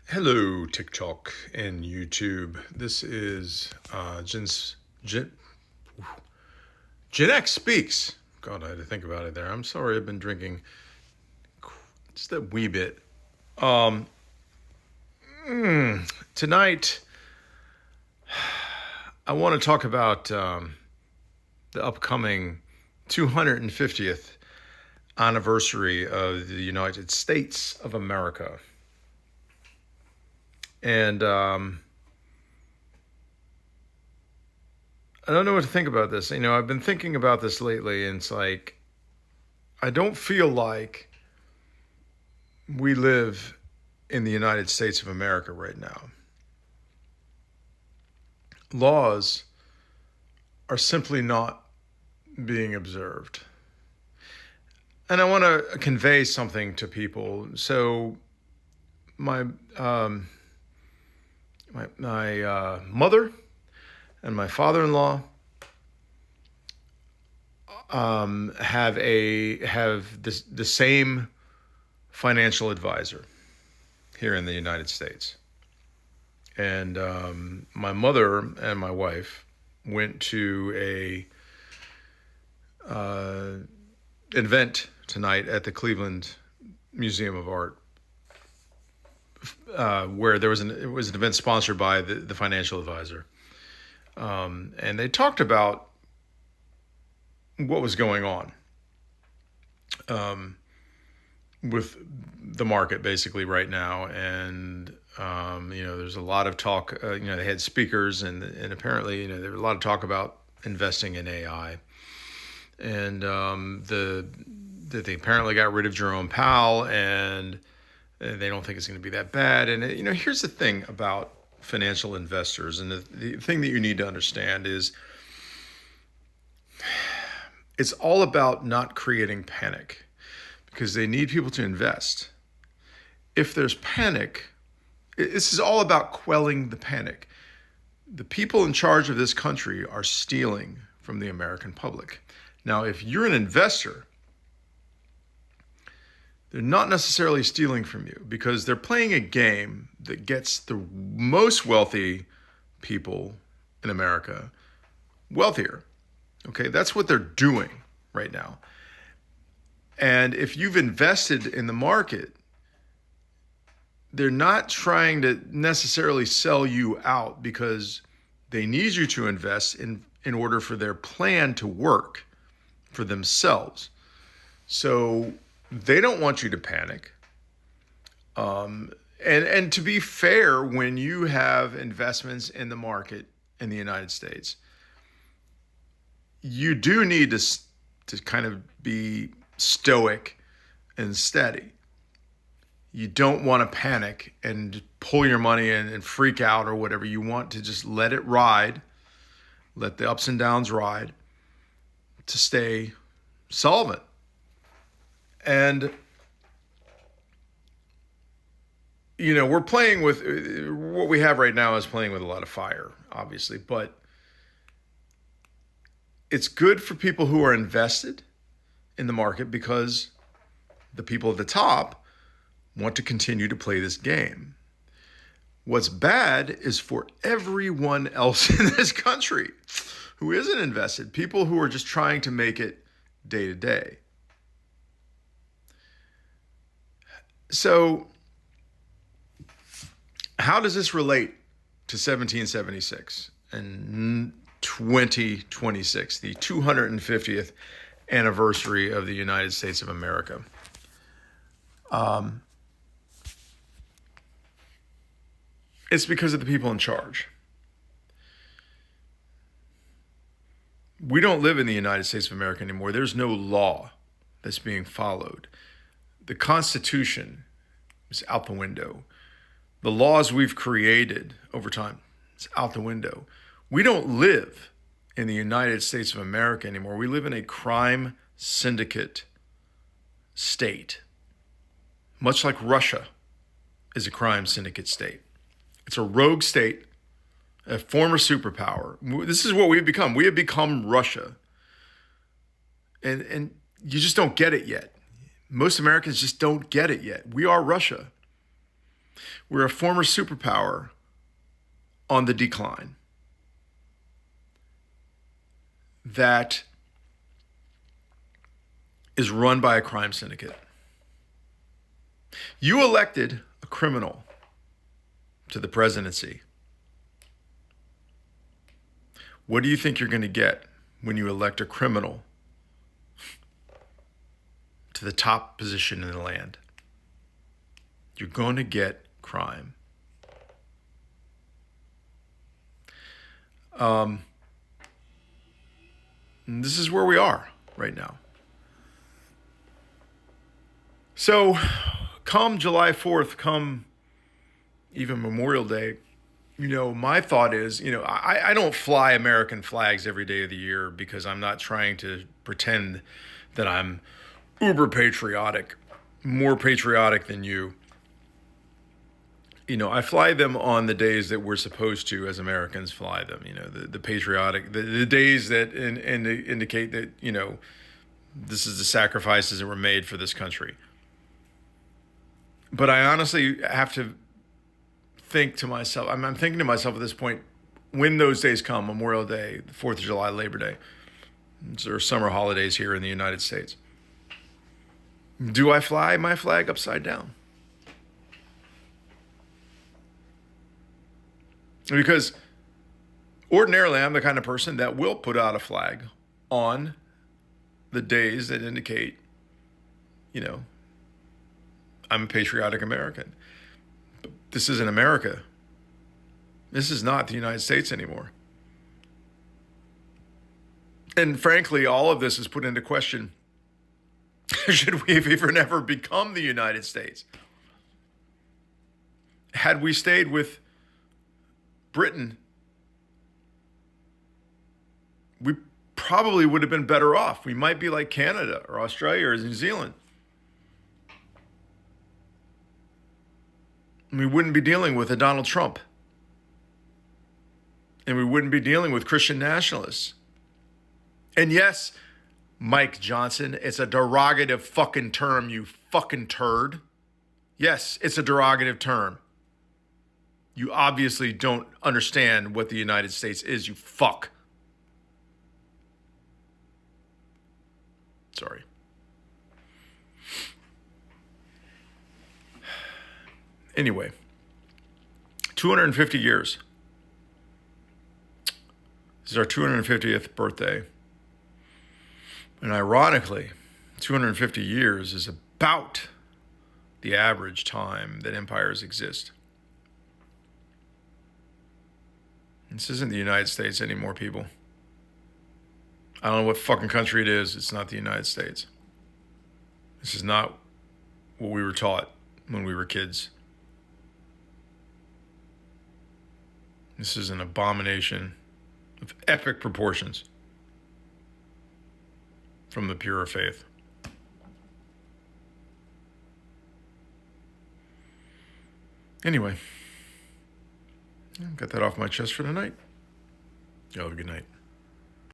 Hello, TikTok and YouTube. This is Gen X Speaks. God, I had to think about it there. I'm sorry, I've been drinking just a wee bit. Um, Tonight, I want to talk about the upcoming 250th anniversary of the United States of America. And I don't know what to think about this. I've been thinking about this lately, and it's like, I don't feel like we live in the United States of America right now. Laws are simply not being observed. And I want to convey something to people. So, my mother and my father-in-law have the same financial advisor here in the United States. And my mother and my wife went to a event tonight at the Cleveland Museum of Art, where it was an event sponsored by the financial advisor, and they talked about what was going on with the market basically right now. And there's a lot of talk. They had speakers, and apparently, there was a lot of talk about investing in AI, and that they apparently got rid of Jerome Powell, and they don't think it's going to be that bad. And here's the thing about financial investors, and the thing that you need to understand is it's all about not creating panic, because they need people to invest. If there's panic, this is all about quelling the panic. The people in charge of this country are stealing from the American public. Now, if you're an investor, they're not necessarily stealing from you, because they're playing a game that gets the most wealthy people in America wealthier. Okay, that's what they're doing right now. And if you've invested in the market, they're not trying to necessarily sell you out, because they need you to invest in order for their plan to work for themselves. So they don't want you to panic. And to be fair, when you have investments in the market in the United States, you do need to kind of be stoic and steady. You don't want to panic and pull your money in and freak out or whatever. You want to just let it ride, let the ups and downs ride, to stay solvent. And we're playing with what we have right now is playing with a lot of fire, obviously, but it's good for people who are invested in the market, because the people at the top want to continue to play this game. What's bad is for everyone else in this country who isn't invested, people who are just trying to make it day to day. So, how does this relate to 1776 and 2026, the 250th anniversary of the United States of America? It's because of the people in charge. We don't live in the United States of America anymore. There's no law that's being followed. The Constitution is out the window. The laws we've created over time is out the window. We don't live in the United States of America anymore. We live in a crime syndicate state, much like Russia is a crime syndicate state. It's a rogue state, a former superpower. This is what we've become. We have become Russia. And you just don't get it yet. Most Americans just don't get it yet. We are Russia. We're a former superpower on the decline that is run by a crime syndicate. You elected a criminal to the presidency. What do you think you're going to get when you elect a criminal to the top position in the land? You're going to get crime. And this is where we are right now. So come July 4th, come even Memorial Day, my thought is, I don't fly American flags every day of the year because I'm not trying to pretend that I'm uber patriotic, more patriotic than you. I fly them on the days that we're supposed to, as Americans, fly them. The patriotic, the days that indicate that this is the sacrifices that were made for this country. But I honestly have to think to myself. I'm thinking to myself at this point, when those days come, Memorial Day, 4th of July, Labor Day, there are summer holidays here in the United States. Do I fly my flag upside down? Because ordinarily, I'm the kind of person that will put out a flag on the days that indicate, I'm a patriotic American. But this isn't America. This is not the United States anymore. And frankly, all of this is put into question. Should we have even ever become the United States? Had we stayed with Britain, we probably would have been better off. We might be like Canada or Australia or New Zealand. We wouldn't be dealing with a Donald Trump. And we wouldn't be dealing with Christian nationalists. And yes, Mike Johnson, it's a derogative fucking term, you fucking turd. Yes, it's a derogative term. You obviously don't understand what the United States is, you fuck. Sorry. Anyway, 250 years. This is our 250th birthday. And ironically, 250 years is about the average time that empires exist. This isn't the United States anymore, people. I don't know what fucking country it is. It's not the United States. This is not what we were taught when we were kids. This is an abomination of epic proportions from the purer faith. Anyway, got that off my chest for tonight. Y'all have a good night.